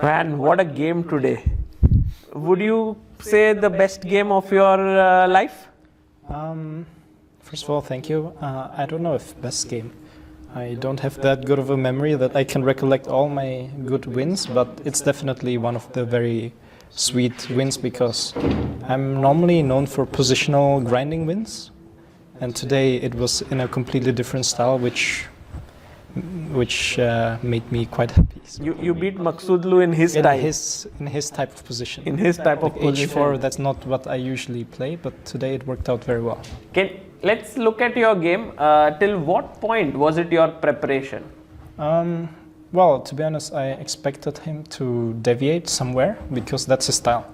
Man, what a game today. Would you say the best game of your life? First of all, thank you. I don't know if best game. I don't have that good of a memory that I can recollect all my good wins, but it's definitely one of the very sweet wins because I'm normally known for positional grinding wins, and today it was in a completely different style, which made me quite happy. So You beat Maghsoodloo in his style. in his type of position. In his type of position. H4, that's not what I usually play, but today it worked out very well. Let's look at your game. Till what point was it your preparation? Well, to be honest, I expected him to deviate somewhere because that's his style.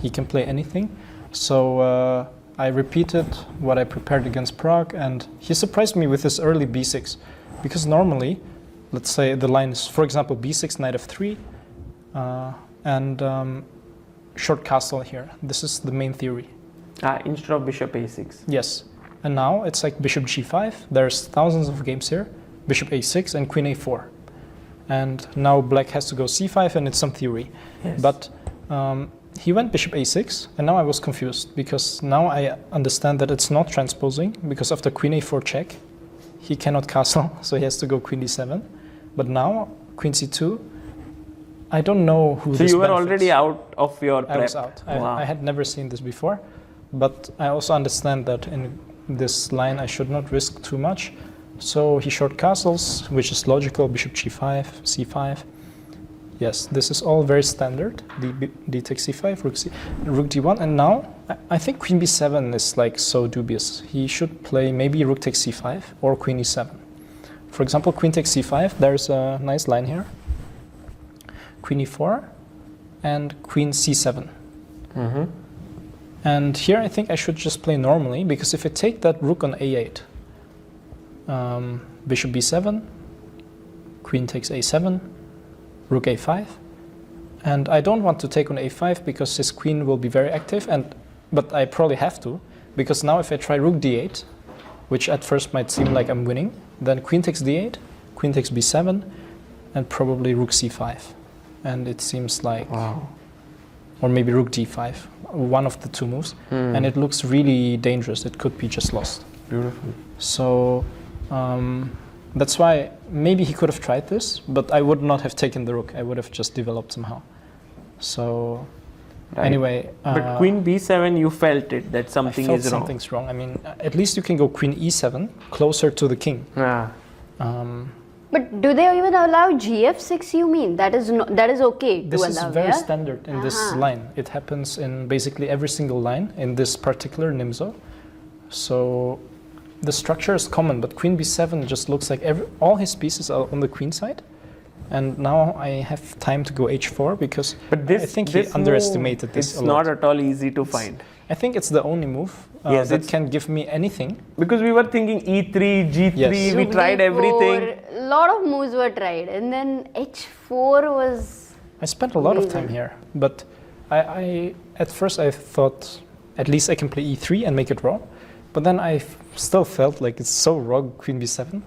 He can play anything. So I repeated what I prepared against Prague, and he surprised me with his early b6. Because normally, let's say the line is, for example, b6, knight f3, and short castle here. This is the main theory. Instead of bishop a6. Yes. And now it's like bishop g5. There's thousands of games here. Bishop a6 and queen a4. And now black has to go c5, and it's some theory. Yes. But he went bishop a6, and now I was confused because now I understand that it's not transposing because after queen a4 check, he cannot castle, so he has to go queen d7. But now, queen c2, I don't know who So this you were benefits. already out of your prep? I was out. Wow. I had never seen this before. But I also understand that in this line I should not risk too much. So he short castles, which is logical, bishop g5, c5. Yes, this is all very standard. D takes c5, rook d1, and now I think queen b7 is like so dubious. He should play maybe rook takes c5 or queen e7. For example, queen takes c5, there's a nice line here. Queen e4 and queen c7. Mm-hmm. And here I think I should just play normally, because if I take that rook on a8, bishop b7, queen takes a7, rook a5, and I don't want to take on a5 because his queen will be very active, but I probably have to, because now if I try rook d8, which at first might seem like I'm winning, then queen takes d8, queen takes b7, and probably rook c5, and it seems like, wow. Or maybe rook d5, one of the two moves, and it looks really dangerous. It could be just lost. Beautiful. So that's why maybe he could have tried this, but I would not have taken the rook. I would have just developed somehow. So anyway. But queen b7, you felt it, that something I felt is wrong. something's wrong. I mean, at least you can go queen e7, closer to the king. But do they even allow gf6, you mean? That is okay This to is allow, very yeah? standard in this line. It happens in basically every single line in this particular Nimzo. So the structure is common, but queen b7 just looks like all his pieces are on the queen side. And now I have time to go h4 because I think he underestimated this a lot. It's not at all easy to find. I think it's the only move that can give me anything. Because we were thinking e3, g3, Yes. we tried everything. A lot of moves were tried, and then h4 was... I spent a lot of time here, but I at first I thought at least I can play e3 and make it raw, but then I still felt like it's so raw, queen b7,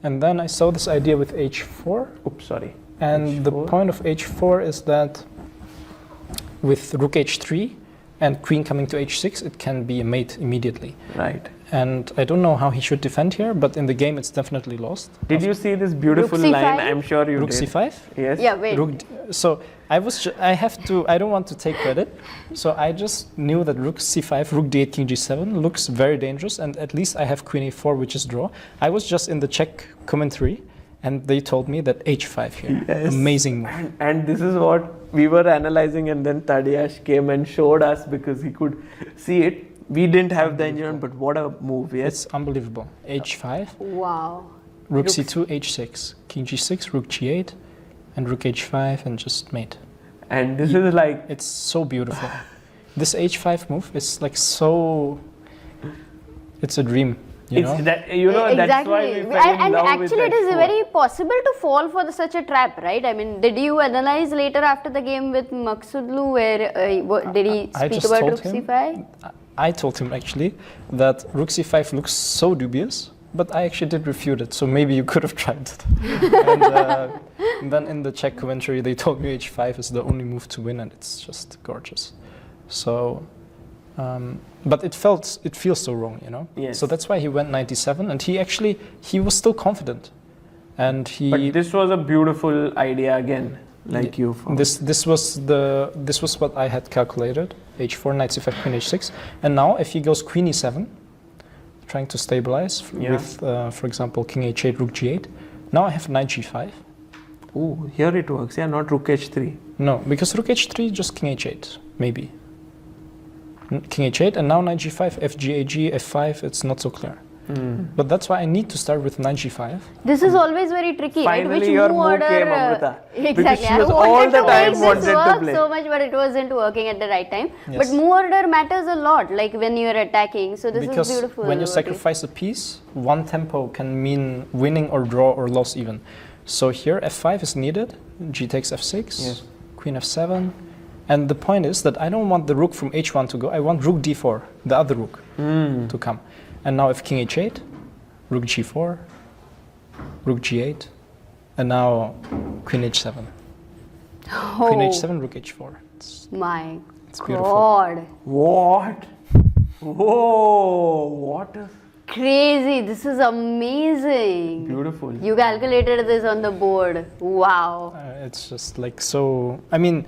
and then I saw this idea with h4. Oops, sorry. And h4. the point of h4 is that with rook h3 and queen coming to h6, it can be a mate immediately. Right. And I don't know how he should defend here, but in the game it's definitely lost. Did you see this beautiful Rook line? c5? I'm sure you Rook did. c5? Yes. Yeah, wait. So I don't want to take credit. So I just knew that rook c5, rook d8, king g7 looks very dangerous, and at least I have queen a4, which is draw. I was just in the Czech commentary, and they told me that h5 here. Yes. Amazing move. And this is what we were analyzing, and then Tadiash came and showed us because he could see it. We didn't have the engine, but what a move, yes? It's unbelievable. h5, Wow. rook c2, h6, king g6, rook g8, and rook h5, and just mate. And this is like... It's so beautiful. This h5 move is like so... It's a dream. That's Exactly. why we fell in And love actually with it is H4. very possible to fall for such a trap, right? I mean, did you analyze later after the game with Maghsoodloo where did he speak about rook c5? I told him actually that rook c5 looks so dubious, but I actually did refute it, so maybe you could have tried it. And And then in the Czech commentary, they told me h5 is the only move to win, and it's just gorgeous. So, but it feels so wrong, you know. Yes. So that's why he went 97, and he was still confident, and he. But this was a beautiful idea again, like you found. This was what I had calculated. H4, knight c5, queen h6, and now if he goes queen e7, trying to stabilize with, for example, king h8, rook g8. Now I have knight g5. Oh, here it works. Yeah, not rook h3. No, because rook h3, just king h8, maybe. King h8, and now knight g5, f g, a g, f5. It's not so clear. But that's why I need to start with knight g5. This is always very tricky, Finally, right? Which your move move order? came, Amruta. Exactly. Because she I was wanted all the to time make wanted this to work play. so much, but it wasn't working at the right time. Yes. But move order matters a lot, like when you're attacking. So this Because is beautiful. when you what sacrifice a piece, one tempo can mean winning or draw or loss even. So here f5 is needed, g takes f6, Yes. queen f7. And the point is that I don't want the rook from h1 to go, I want rook d4, the other rook, to come. And now if king h8, rook g4, rook g8, and now queen h7. Oh, Queen h7, rook h4. my beautiful. God. What? Whoa! What a Crazy. This is amazing. beautiful. You calculated this on the board. Wow. It's just like so. I mean,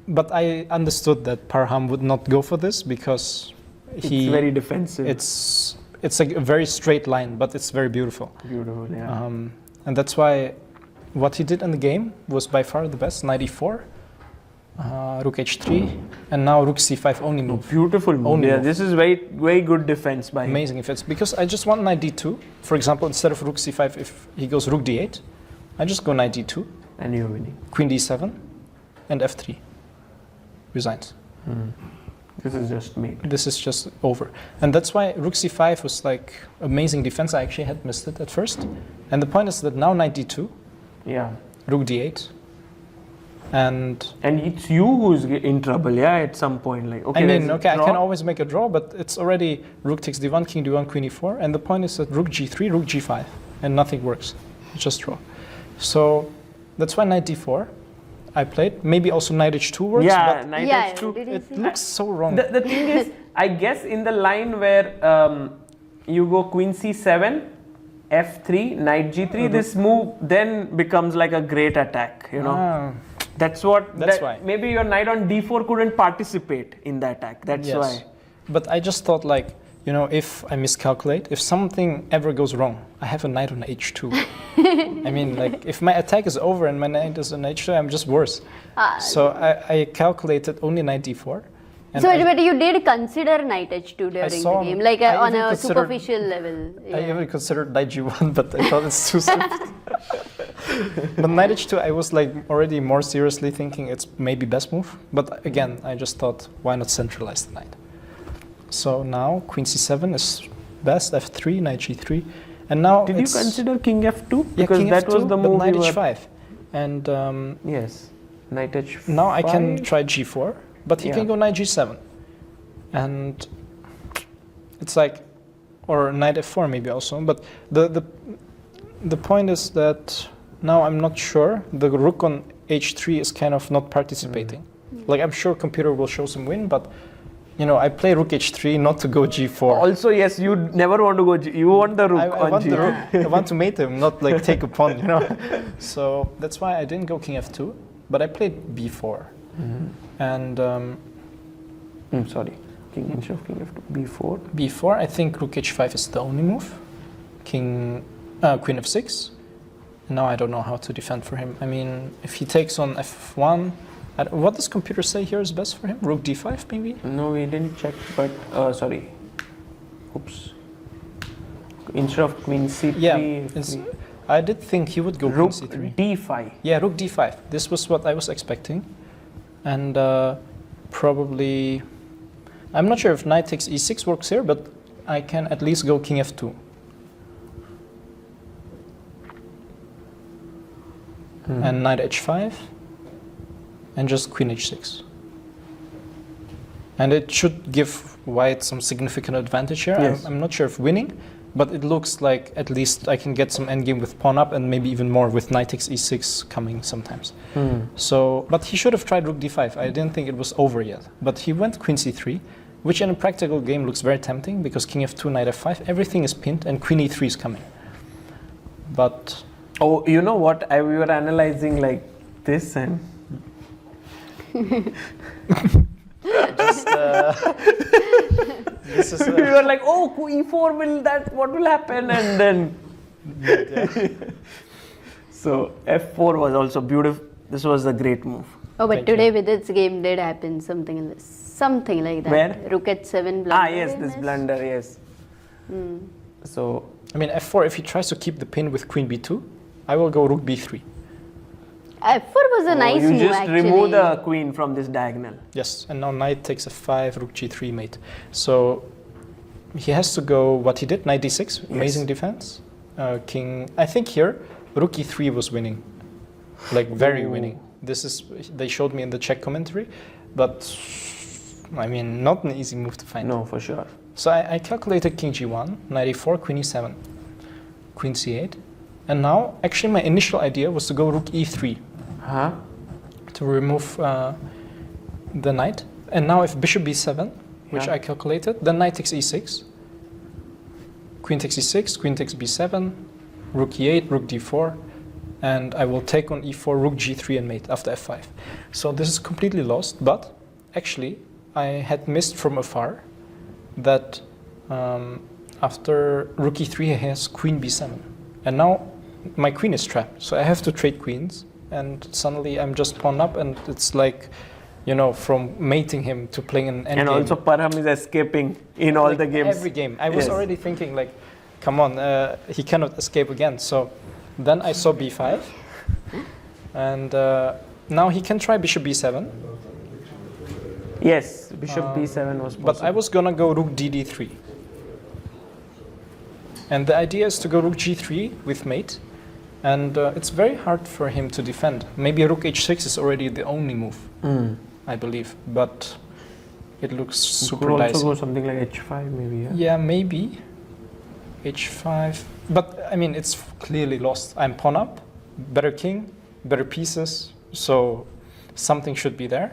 but I understood that Parham would not go for this because It's very defensive. it's like a very straight line, but it's very beautiful. beautiful, yeah. And that's why what he did in the game was by far the best. Knight e4, rook h3, and now rook c5 only move. Beautiful move. Only Yeah, move. this is very good defense by him. Amazing if it's because I just want knight d2. For example, instead of rook c5, if he goes rook d8, I just go knight d2, And you're winning. queen d7, and f3. Resigns. This is just made. This is just over. And that's why rook c5 was like amazing defense. I actually had missed it at first. And the point is that now knight d2, Yeah. rook d8, and it's you who's in trouble, yeah, at some point. Like, okay, I mean, there's a okay, I draw. can always make a draw, but it's already rook takes d1, king d1, queen e4, and the point is that rook g3, rook g5, and nothing works. It's just draw. So that's why knight d4 I played. Maybe also knight h2 works, Yeah, but knight Yeah, h2. did you it see? looks so wrong. The thing is, I guess in the line where you go queen c7, f3, knight g3, this move then becomes like a great attack, you know. Ah, That's why. Maybe your knight on d4 couldn't participate in the attack. That's yes. why. But I just thought like, you know, if I miscalculate, if something ever goes wrong, I have a knight on h2. I mean, like, if my attack is over and my knight is on h2, I'm just worse. So I calculated only knight d4. And So, but you did consider knight h2 during the saw- game, like I on even a considered- superficial level. I Yeah. even considered knight g1, but I thought it's too soft. But knight h2, I was like already more seriously thinking it's maybe best move. But again, I just thought, why not centralize the knight? So now queen c7 is best, f3, knight g3, and now Did you it's, consider king f2? yeah, Because king that f2, was the but move knight you were... h5, and Yes. Knight h5. now I can try g4, but he Yeah. can go knight g7, and it's like, or knight f4 maybe also. But the point is that now I'm not sure. The rook on h3 is kind of not participating. Like, I'm sure computer will show some win, but you know, I play rook h3 not to go g4. Also, yes, you never want to go you want the rook I on want g. the rook. I want to mate him, not like take a pawn, you know. So that's why I didn't go king f2, but I played b4. And Sorry. King instead of king f2. b4. b4, I think rook h5 is the only move. Queen f6. Now I don't know how to defend for him. I mean, if he takes on f1, what does computer say here is best for him? Rook d5 maybe? No, we didn't check, but sorry. Oops. Instead of queen c3, Yeah, I did think he would go rook queen c3. d5. Yeah, rook d5. This was what I was expecting. And probably, I'm not sure if knight takes e6 works here, but I can at least go king f2. And knight h5, and just queen h6. And it should give white some significant advantage here. Yes. I'm not sure if winning, But it looks like at least I can get some endgame with pawn up and maybe even more with knight takes e6 coming sometimes. So, but he should have tried rook d5. I didn't think it was over yet. But he went queen c3, which in a practical game looks very tempting because king f2, knight f5, everything is pinned and queen e3 is coming. But... Oh, you know what? We were analyzing like this and... just, this is... we were like, oh, e4 will that, what will happen? And then... So, f4 was also beautiful. This was a great move. Oh, but Thank today you. with this game did happen something in this. Something like that. Where? Rook at 7 blunder. Ah, yes, this blunder, yes. So, I mean, f4, if he tries to keep the pin with queen b2, I will go rook b3. F4 was a nice you move just actually. remove the queen from this diagonal. Yes, and now knight takes f5, rook g3 mate. So he has to go what he did, knight d6, amazing defense. King, I think here, rook e3 was winning, like very winning. This is, they showed me in the Czech commentary, but I mean, not an easy move to find. No, for sure. So I calculated king g1, knight e4, queen e7, queen c8. And now, actually my initial idea was to go rook e3 to remove the knight. And now if bishop b7, which I calculated, then knight takes e6, queen takes e6, queen takes b7, rook e8, rook d4, and I will take on e4, rook g3 and mate after f5. So this is completely lost, but actually I had missed from afar that after rook e3 he has queen b7. And now my queen is trapped, so I have to trade queens, and suddenly I'm just pawn up, and it's like, you know, from mating him to playing an endgame. And also Parham is escaping in all like the games. Every game. I was already thinking like, come on, he cannot escape again. So then I saw b5, and now he can try bishop b7. Yes, bishop b7 was possible. But I was gonna go rook dd3. And the idea is to go rook g3 with mate, and it's very hard for him to defend. Maybe rook h6 is already the only move, I believe, but it looks super could dicey. also go something like h5 maybe, yeah? Yeah, maybe h5, but I mean it's clearly lost. I'm pawn up, better king, better pieces, so something should be there.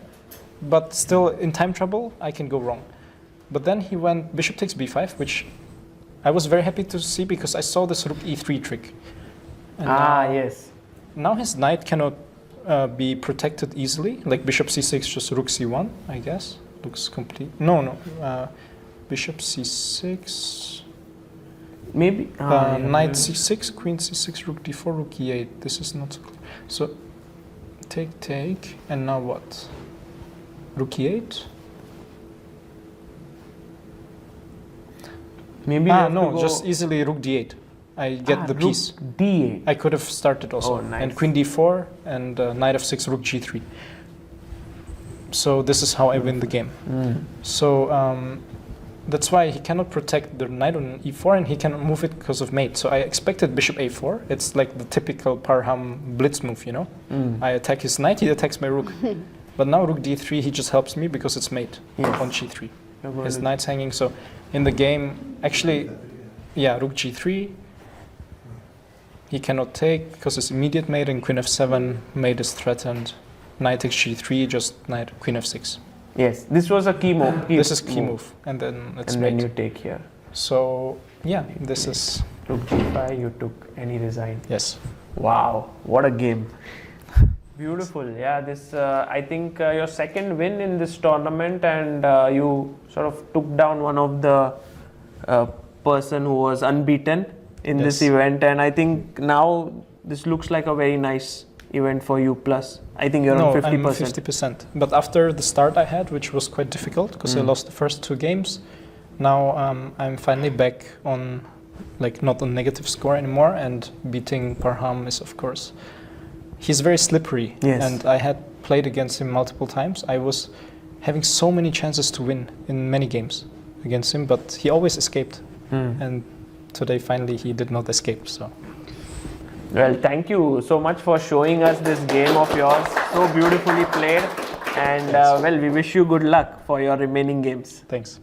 But still, in time trouble, I can go wrong. But then he went bishop takes b5, which I was very happy to see because I saw this rook e3 trick. And yes. now his knight cannot be protected easily, like bishop c6, just rook c1, I guess. Looks complete. No, bishop c6. Maybe. Knight c6, queen c6, rook d4, rook e8. This is not so clear. So take, and now what? Rook e8. Maybe no, just easily rook d8. I get the piece. d8. I could have started also. Oh, nice. And queen d4 and knight f6, rook g3. So this is how I win the game. So that's why he cannot protect the knight on e4, and he cannot move it because of mate. So I expected bishop a4. It's like the typical Parham blitz move, you know? I attack his knight, he attacks my rook. But now rook d3, he just helps me because it's mate on g3. His knight's hanging, so in the game, actually, yeah, rook g3, he cannot take because it's immediate mate, and queen f7, mate is threatened. Knight takes g3, just knight, queen f6. Yes, this was a key move. This is key move, and then it's and mate. then you take here. So, yeah, this is... Rook g5, you took, and he resigned. Yes. Wow, what a game. Beautiful. Yeah, this I think your second win in this tournament, and you sort of took down one of the person who was unbeaten in this event, and I think now this looks like a very nice event for you. Plus, I think you're on 50%. I'm 50%. But after the start I had, which was quite difficult because I lost the first 2 games, now I'm finally back on, like, not on negative score anymore, and beating Parham is, of course, he's very slippery. Yes. And I had played against him multiple times. I was having so many chances to win in many games against him, but he always escaped. And today finally he did not escape. So. Well, thank you so much for showing us this game of yours, so beautifully played, and well, we wish you good luck for your remaining games. Thanks.